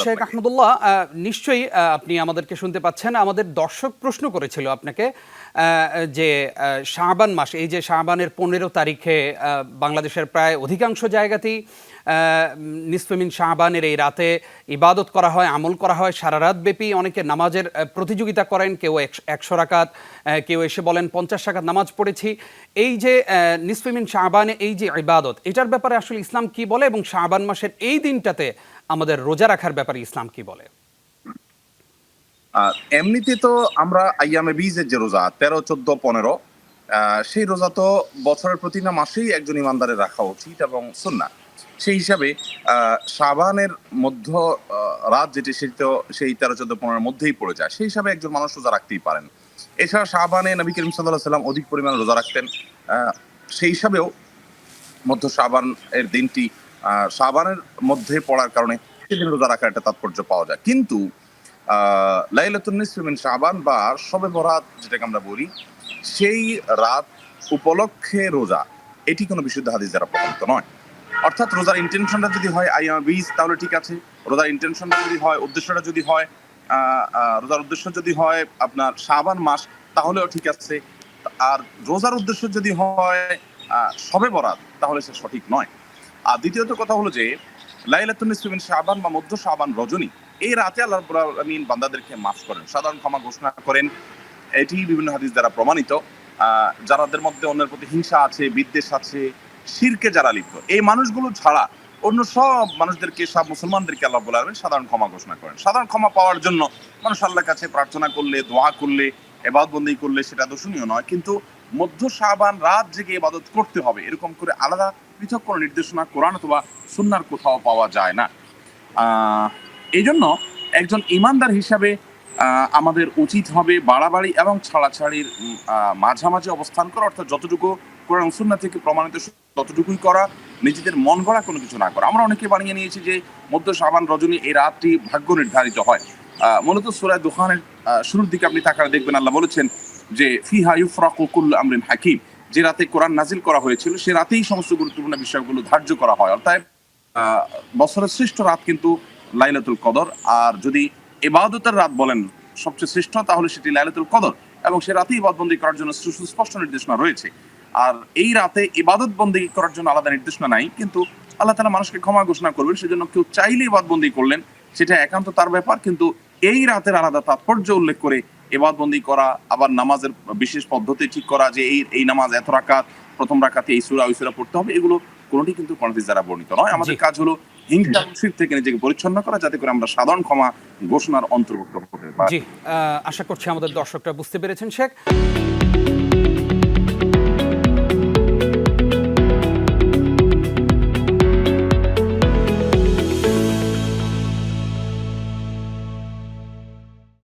শেখ আহমদুল্লাহ, নিশ্চয়ই আপনি আমাদেরকে শুনতে পাচ্ছেন। আমাদের দর্শক প্রশ্ন করেছিল আপনাকে যে শাবান মাস, এই যে শাবানের 15 তারিখে বাংলাদেশের প্রায় অধিকাংশ জায়গাতেই নিসফে মিন শাবানের এই রাতে ইবাদত করা হয়, আমল করা হয় সারা রাত ব্যাপী। অনেকে নামাজের প্রতিযোগিতা করেন, কেউ 100 রাকাত, কেউ এসে বলেন 50 রাকাত নামাজ পড়েছি। এই যে নিসফে মিন শাবানে এই যে ইবাদত, এটার ব্যাপারে আসলে ইসলাম কি বলে, এবং শাবান মাসের এই দিনটাতে আমাদের রোজা রাখার ব্যাপারে ইসলাম কি বলে? এমনিতে তো আমরা আইয়ামে বীজের যে রোজা 13, 14, 15, সেই রোজা তো বছরের প্রতিটা মাসেই একজন ইমানদারের রাখা উচিত এবং সুন্নাহ। সেই হিসাবে শাবানের মধ্য রাত যেটি সেটি তো সেই 13, 14, 15 মধ্যেই পড়ে যায়। সেই হিসাবে একজন মানুষ রোজা রাখতেই পারেন। এছাড়া শাবানে নবী করিম সাল্লাল্লাহু আলাইহি ওয়াসাল্লাম অধিক পরিমাণে রোজা রাখতেন। সেই হিসাবেও মধ্য শাবান এর দিনটি শাবানের মধ্যে পড়ার কারণে সেদিন রোজা রাখার একটা তাৎপর্য পাওয়া যায়। কিন্তু লাইলাতুন নিসফি মিন শাবান বা শবে বরাত যেটাকে আমরা বলি, সেই রাত উপলক্ষে রোজা, এটি কোনো বিশুদ্ধ হাদিস দ্বারা প্রমাণিত নয়। অর্থাৎ রোজার ইন্টেনশনটা যদি হয় আইয়াম বীজ, তাহলে ঠিক আছে। রোজার ইন্টেনশনটা যদি হয়, উদ্দেশ্যটা যদি হয়, রোজার উদ্দেশ্য যদি হয় আপনার শাবান মাস, তাহলেও ঠিক আছে। আর রোজার উদ্দেশ্য যদি হয় শবে বরাত, তাহলে সে সঠিক নয়। আর দ্বিতীয়ত কথা হলো যে লাইলাতুন নিসফি মিন শাবান বা মধ্য শাবান রজনী, এই রাতে আল্লাহ রাব্বুল আলামিন বান্দাদেরকে মাফ করেন, সাধারণ ক্ষমা ঘোষণা করেন। এটি বিভিন্ন হাদিস দ্বারা প্রমাণিত। যাদের মধ্যে অন্যের প্রতি হিংসা আছে, বিদ্বেষ আছে, শিরকে যারা লিপ্ত, এই মানুষগুলো ছাড়া অন্য সব মানুষদেরকে, সব মুসলমানদেরকে আল্লাহ রাব্বুল আলামিন সাধারণ ক্ষমা ঘোষণা করেন। সাধারণ ক্ষমা পাওয়ার জন্য মানুষ আল্লাহর কাছে প্রার্থনা করলে, দোয়া করলে, ইবাদত বন্দেগী করলে সেটা দোষণীয় নয়। কিন্তু মধ্য শাবান রাত জেগে ইবাদত করতে হবে, এরকম করে আলাদা পৃথক কোনো নির্দেশনা কোরআন অথবা সুন্নাহর কোথাও পাওয়া যায় না। এই জন্য একজন ইমানদার হিসাবে আমাদের উচিত হবে বাড়াবাড়ি এবং ছাড়াছাড়ির মাঝামাঝি অবস্থান করা, অর্থাৎ যতটুকু কোরআন সুন্নাহ থেকে প্রমাণিত ততটুকুই করা, নিজেদের মন গড়া কোনো কিছু না করা। আমরা অনেকে বানিয়ে নিয়েছি যে মধ্য শাবান রজনী এই রাতটি ভাগ্য নির্ধারিত হয়। মূলত সূরা দুখানের শুরুর দিকে আপনি তাকালে দেখবেন আল্লাহ বলেছেন যে ফিহা ইউফরাকু কুল্লু আমরিন হাকিম, যে রাতে কোরআন নাজিল করা হয়েছিল সে রাতেই সমস্ত গুরুত্বপূর্ণ বিষয়গুলো ধার্য করা হয়। অর্থাৎ বছরের শ্রেষ্ঠ রাত কিন্তু লাইলাতুল কদর। আর যদি ইবাদতের রাত বলেন সবচেয়ে শ্রেষ্ঠ, তাহলে সেটি লাইলাতুল কদর, এবং সে রাতে ইবাদত বন্দেগী করার জন্য সুস্পষ্ট নির্দেশনা রয়েছে। আর এই রাতে ইবাদত বন্দেগী করার জন্য আলাদা নির্দেশনা নাই, কিন্তু আল্লাহ তাআলা মানুষকে ক্ষমা ঘোষণা করবেন। সেজন্য কেউ চাইলে ইবাদত বন্দেগী করলেন, সেটা একান্ত তার ব্যাপার। কিন্তু এই রাতের আলাদা তাৎপর্য উল্লেখ করে ইবাদত বন্দেগী করা, আবার নামাজের বিশেষ পদ্ধতি ঠিক করা যে এই নামাজ এত রাকাত, প্রথম রাকাতে এই সূরা ওই সূরা পড়তে হবে, এগুলো কোনটি কিন্তু কোন হাদিস দ্বারা বর্ণিত নয়। আমাদের কাজ হলো হিংসা শিরক থেকে নিজেকে পরিচ্ছন্ন করা, যাতে করে আমরা সাধারণ ক্ষমা ঘোষণার অন্তর্ভুক্ত হতে পারি। জি, আশা করছি আমাদের দর্শকরা বুঝতে পেরেছেন শেখ।